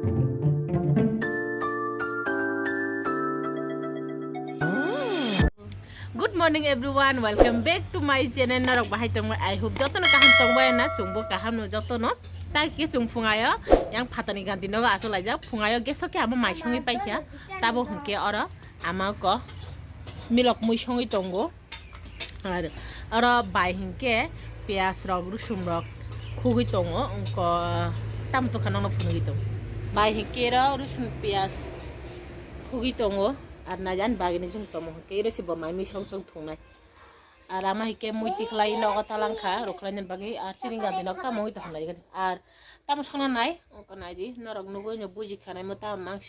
Good morning everyone, welcome back to my channel. Narok bahai tong I hope joto no kaham tong bay na chungbo kaham no joto no ta ke chung fungayo yang phatani ganti no aso laja fungayo geso ke amo mai songi paikya tabo hunke ora ama ko milok mui songi tongo ar ora bai hinke pias rok rusum rok khugi tongo ko tam to khanong no fungi tong bai hinke ra rusum pias khugi tongo আর না জান বাগিনি zoom তম কে রেসি বমাই me song song থুংনাই আর আমা হিকে মুই তিখলাই নগ তালাংখা রখলাইন বাগি আর সিরিং গাদি নগ তা মই তখনাই গান আর তাম সনা নাই অঙ্ক নাই দি নরক নুগই ন বুজি খানাই মতা মাংস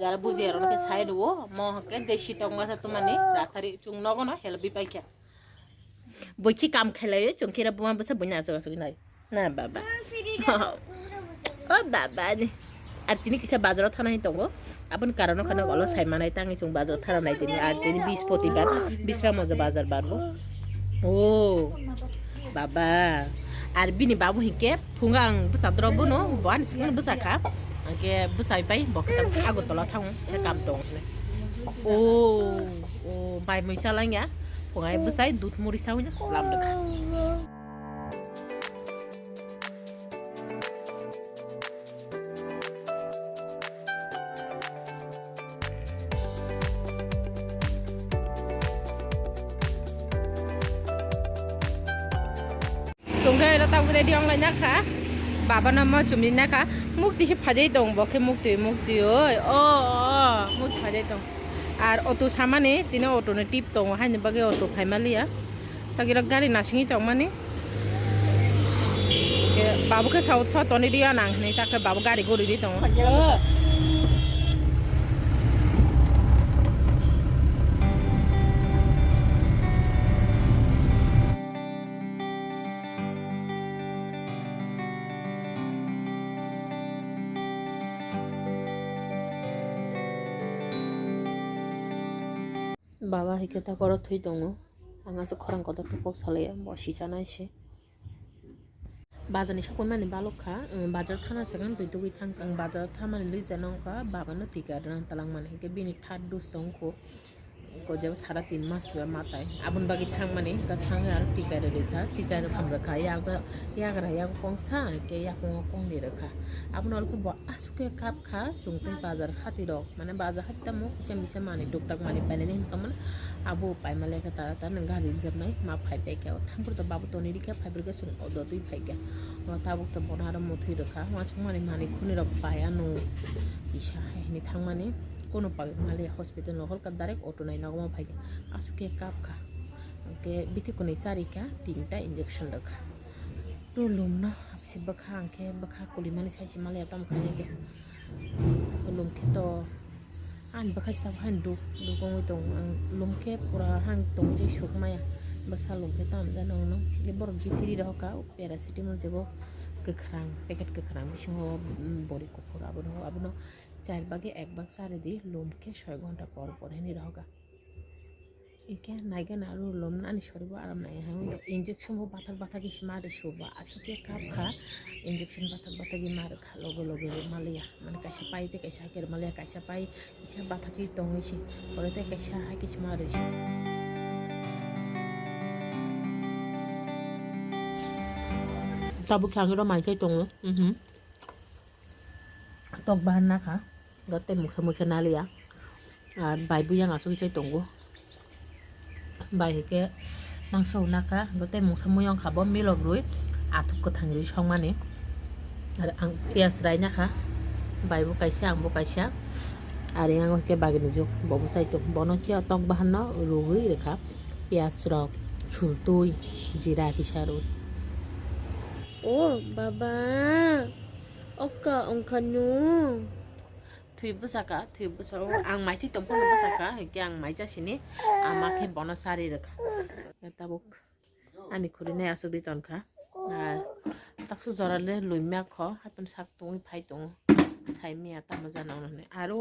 যারা বুজি আর অনেকে সাইড ও ম হকে দেশি টংমাসা তুমানি রাতারি চুং নগ ন হেলবি পাইখা বইকি কাম খেলাই চুংকিরা বুমা বসে বইনা আসি নাই না বাবা ও বাবা নি আর তিনি কিসা বাজারত থানাই তঙ্গ আপন কারণ ওখানে বলো সাইমানাই তাঙ্গি চুং বাজার থানা নাই তিনি আর তিনি বৃহস্পতিবার বিশ্রা মজা বাজার বাড়বো ও বাবা আর বিনি বাবু হিকে ফুঙ্গাং বুসাদ্রবো নো বান সিং বুসাখা আগে বুসাই পাই বকতাম আগতলা থাং সে কাম দং ও ও বাই মইসালাইয়া ফুঙ্গাই বুসাই দুধ মুড়ি সাউnya লাম দেখা Tunggu lo tahu kena diang lainnya kah? Bapa nama cumi nak kah? Mukti sih pajai dong, boke mukti, oi, oh, mukti pajai dong. Ar auto sama nih, tina auto nih tip dong, hanya bagai auto family ya. Tak kira gari nasingi dong mana? Babu ke South Fort Tony dia nang, nih tak ke babu gari guru di dong. Baba hiketa koro thui tongo anga so khorang koda tupok sale bosi janai se bazani sakon mani balokha bazar thana segan dui dui thang ang bazar thamani lui janong ka baba no tika ran talang mani hike bini third dose tongko ko jab sara 3 mas ba matai abun bagi thang mani ka thang ar tika re rekha tika re tham rakha ya kong sa ke ya kong ni rakha abun alko bo asuke kap kha jungtai bazar khati rok mane bazar hatta mo isa mani doktak mani pale ni taman abu pai male ka ta ta nang gari jamnai ma phai pe ka thampur to babu toni rika phai ber ka sung odo tui phai ka ma tabuk to bonara mo thui rakha ma chung mani khuni rok paya no isa ni thang mani কোনো পাবে মালে hospital নহল কা direct auto নাই নগমা ভাইকে আসুকে cup খা ওকে বিতি কোনি সারিকা 3টা injection রাখা রুলুম না আপসি বখা আংকে বখা কলিমানি সাইসি মালে আতাম খানে কে লুম কে তো আন বখা sta হান দু গং তো লুম কে পুরা হাং তো যে সুকমায়া বসা লুম কে তাম জানো ন লে বর বিতিরি রহকা প্যারাসিটামল যেব গোখ্রাং প্যাকেট গোখ্রাং বিসহ বড়ি কুকুর আবনো 4 ভাগে 1 ভাগ সারে দি লোমকে 6 ঘন্টা পর পর হেনি রহগা একে নাইগা নারু লোম নানি সরিব আরাম নাই হাই তো ইনজেকশন হো বাথা কি মারে শোবা আসুকে কাপ খা ইনজেকশন বাথা কি মার খা লগে মালিয়া মানে কাইসা পাইতে কাইসা কের মালিয়া কাইসা পাই ইসা বাথা কি তংইছি পরেতে কাইসা হাই কিছু মারে tabu kyangiro mai kai tong tok bahan na ka gote muksa nalia আর বাই বুইয়াং আসুক চাই তঙ্গো বাই হেকে মাংস নাকা গোটে মুসা মুয়ং খাব মিলক রুই আথুক থাঙ্গি সংমানে আর আং পিয়াজ রাই নাখা বাইবো কাইসা আংবো কাইসা আর ইয়াং হেকে বাগিনি যুগ ববো চাই তো বনকিয়া টক বাহান রুই রেখা পিয়াজ রক ছুলতুই জিরা কিসারু ও বাবা oka ongkanu thui busaka ang mai chi tompon busaka ke ang mai cha sini ama ke bono sari rakha tabuk ani khuri ne asuk di tonkha taksu jorale luimya kho hatun sak tong phai tong sai mi ata maja nang ne aro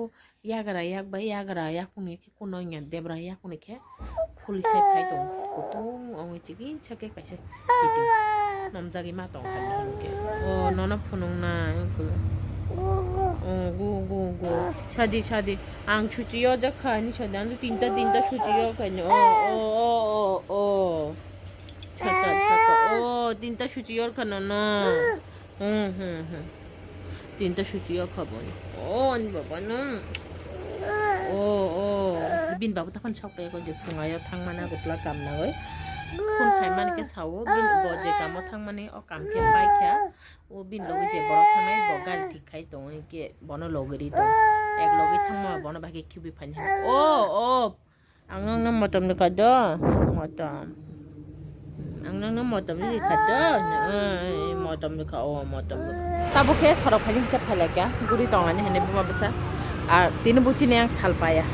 yagara yakuni ke kuno nya debra yakuni ke phuli sai phai tong kutung ong chi gi chake kaise kiting namjagi ma tong ke o nona phunung na 고. 샤디. 앙 수지요 작가니 샤디 안도 틴타 수지요 가니. 잠깐. 틴타 수지요 가나나. 틴타 수지요 가보니. 아니 바바는. bin babu takon chok pe ko je pungayo thang mana go pla kam na oi kun khai man ke sawo bin bo je kam thang mane o kam ke pai kya o bin logi je boro thanai bo gal thik khai to ke bono logeri to ek logi thang ma bono ba ke khubi phan angang na matam ne ka do matam angang na matam ni ka do matam ne ka matam tabo ke sorok phani se phala kya guri to ngani hene buma basa আর তিন বুচি নেয়াং সাল পায়া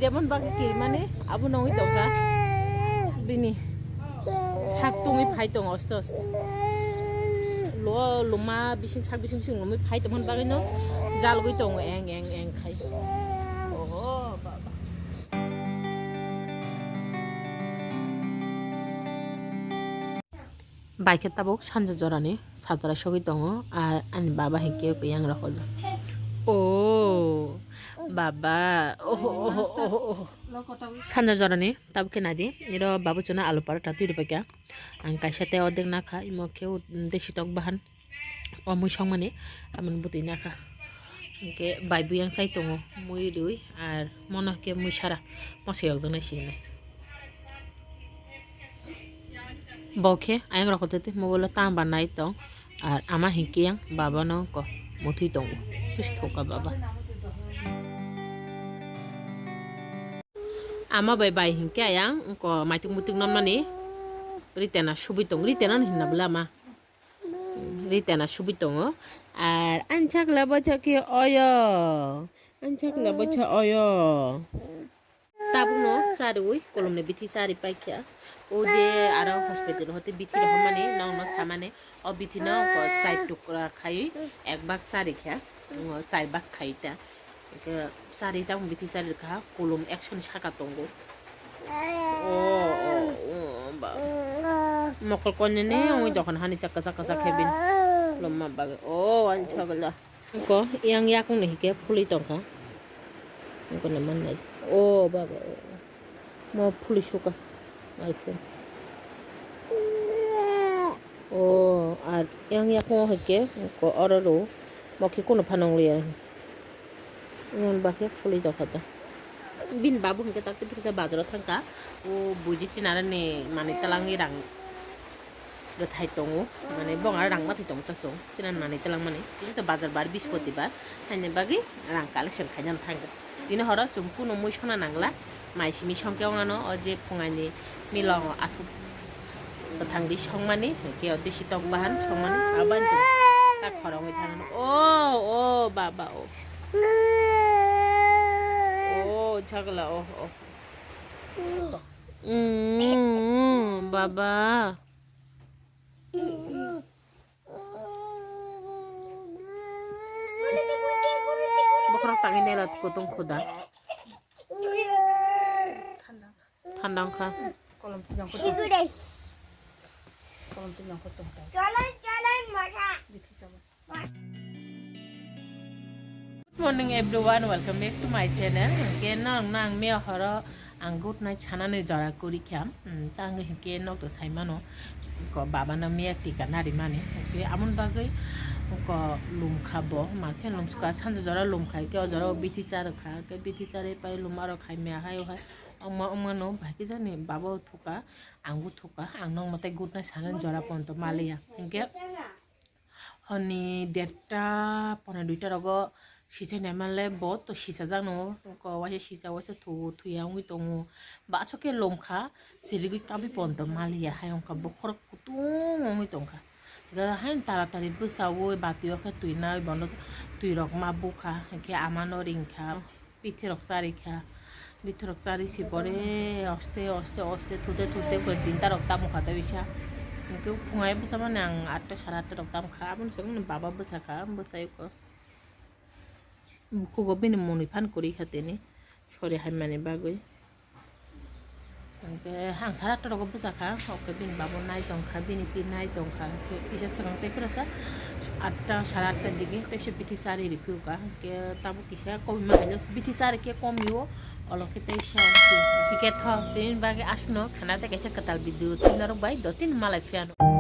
যেমন বাকি কি মানে আবু নই তোকা বিনি sak tongi phai tong osto lo luma bising sak bising lumi phai tong hon bagino jal goi tong eng khai baba বাইকে তাবক সানজা জরানি সাতরা সগই তং আর আনি বাবা হেকে কইয়াং রাখজা বাবা সানজা জরানি তাবকে নাদি এর বাবু চনা আলু পারাটা 2 টাকা কে আং কাইসাতে অর্ধেক না খা ইমো কেউ দেশি টক বাহান অমুই সংমানে আমন বুতি না খা কে বাই বুয়াং সাই তং মুই দুই আর মনকে মুই সারা মসে একজন সিনে বকে আয়ং রাখতে মোবাইল তাং বানাই তং আর আমা হিকিয়াং বাবা ন ক মুথি তং তুস থোকা বাবা ama bai hingke ayang ko maitung mutung non mani ritena subitong ritena hinna blama ritena subitong ar anchak labo chake oyo tabuno sarui kolomne bithi sari paikya o je ara hospital hote bithi rahmane nangno samane o bithi na ko chai tukra khai ek bag sari kha chai bag khaita sari ta bithi sari kha kolom action shaka tongo mokol konne ne oi dokon hani chaka khebin lomma bag an chagala ko yang yakung ne ke phuli tongka ko ne man nai baba mo phuli shuka aike R yang yakung heke ko ororo moki kono phanong liya ngon bakhe phuli dokata bin babu hingke takte pirta bazaro thangka o bujisi narane mani talangi rang gathai tongo mane bonga rang mathai tong taso sinan mani talang mane কিন্তু বাজার বার বৃহস্পতিবার Heine বাগি রাং collection খাইনান থাঙ্গা দিনে হর চুমকু নমুই সনা নাংলা মাইসিমি সংকেও আনো অজে ফুঙানি মিলং আথু থাংদি সংমানি কে অদেশি তক বাহান সংমানি আবান তা খরংই থানানো বাবা ঝগলা বাবা বকরক টাঙি নেলা কতং খোদা ঠান্ডা খা কলম তিনং কত চলেন মশা দেখি যাব Good morning everyone, welcome back to my channel. Again, nang mea hara ang good night chanane jara kori kham. Tang ke nok to saimano ko baba na mea tika nari mane. Ke amon bagai ko lum khabo marke lum suka sanja jara lum khai ke jara bithi char kha ke bithi chare pai lum aro khai mea hayo hai. Amma no bhaki jani baba thuka angu thuka angnong mate good night chanan jara ponto malia. Ke honi 1:30 2:00 rogo Sisa nemale bot to sisa jano ko wase sisa wase thu yang wi tongo ba so ke lomkha sirigi kabi ponto malia hayong ka bokhor kutung ong wi tongkha ga hain taratari busawo batio kha tuina bondo tuirok ma bukha ke amano ringkha pithirok sari kha pithirok sari sipore oste thute ko dinta rok tamu khata bisa ke phungai busa mane ang 8টা 8:30 rok tam kha abun seng baba busa ka busai ko Kugo bini muni pan kuri khatini sore haimani bagoi hang sarat to go busa kha oke bin babu nai tongkha bini pi nai tongkha ke pisa sang te prasa 8টা 8:30 দিকে তো সে বিথি সারি review কা ke tabu kisa komi ma hailo bithi sari ke komiyo oloke te shaung ki ke tho tin bage asno khana te kaisa katal bidu tin aro bai do tin malai fiano